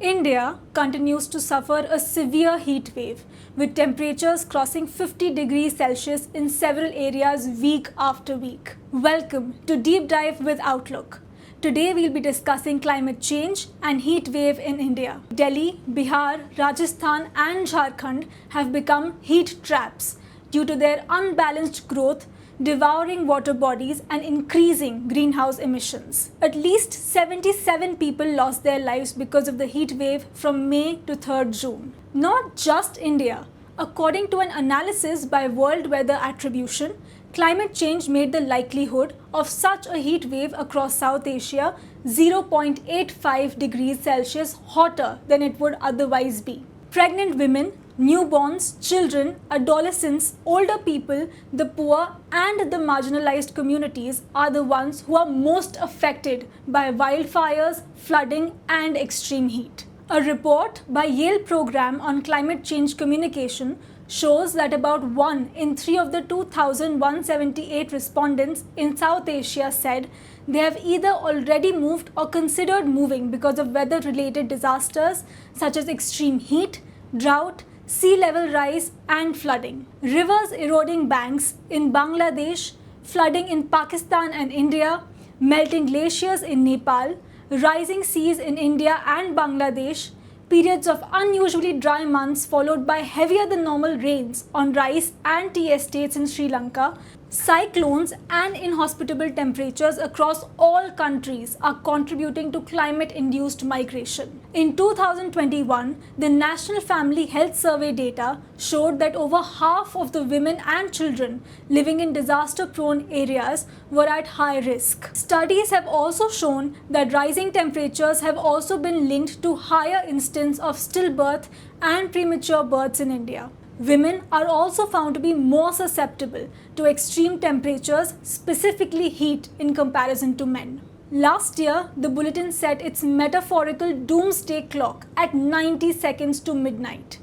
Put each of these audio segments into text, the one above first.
India continues to suffer a severe heat wave, with temperatures crossing 50 degrees Celsius in several areas week after week. Welcome to Deep Dive with Outlook. Today we'll be discussing climate change and heat wave in India. Delhi, Bihar, Rajasthan and Jharkhand have become heat traps due to their unbalanced growth, devouring water bodies and increasing greenhouse emissions. At least 77 people lost their lives because of the heat wave from May to 3rd June. Not just India. According to an analysis by World Weather Attribution, climate change made the likelihood of such a heat wave across South Asia 0.85 degrees Celsius hotter than it would otherwise be. Pregnant women, newborns, children, adolescents, older people, the poor and the marginalized communities are the ones who are most affected by wildfires, flooding and extreme heat. A report by Yale Program on Climate Change Communication shows that about 1 in 3 of the 2,178 respondents in South Asia said they have either already moved or considered moving because of weather-related disasters such as extreme heat, drought, sea level rise and flooding. Rivers eroding banks in Bangladesh, flooding in Pakistan and India, melting glaciers in Nepal, rising seas in India and Bangladesh, periods of unusually dry months followed by heavier than normal rains on rice and tea estates in Sri Lanka, cyclones and inhospitable temperatures across all countries are contributing to climate-induced migration. In 2021, the National Family Health Survey data showed that over half of the women and children living in disaster-prone areas were at high risk. Studies have also shown that rising temperatures have also been linked to higher incidence of stillbirth and premature births in India. Women are also found to be more susceptible to extreme temperatures, specifically heat, in comparison to men. Last year, the bulletin set its metaphorical doomsday clock at 90 seconds to midnight.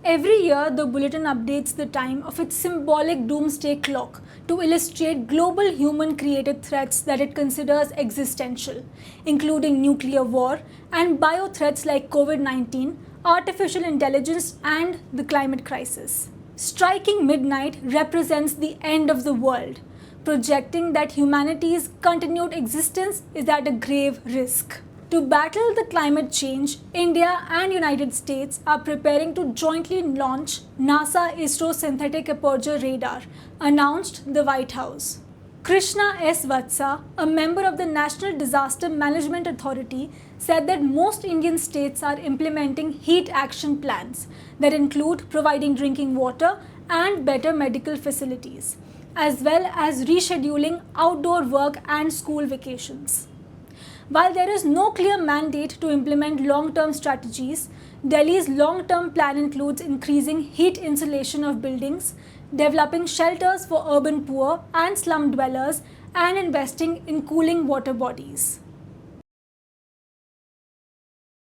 Every year, the bulletin updates the time of its symbolic doomsday clock to illustrate global human-created threats that it considers existential, including nuclear war and bio-threats like COVID-19, artificial intelligence and the climate crisis. Striking midnight represents the end of the world, projecting that humanity's continued existence is at a grave risk. To battle the climate change, India and United States are preparing to jointly launch NASA-ISRO Synthetic Aperture Radar, announced the White House. Krishna S. Vatsa, a member of the National Disaster Management Authority, said that most Indian states are implementing heat action plans that include providing drinking water and better medical facilities, as well as rescheduling outdoor work and school vacations. While there is no clear mandate to implement long-term strategies, Delhi's long-term plan includes increasing heat insulation of buildings, developing shelters for urban poor and slum dwellers, and investing in cooling water bodies.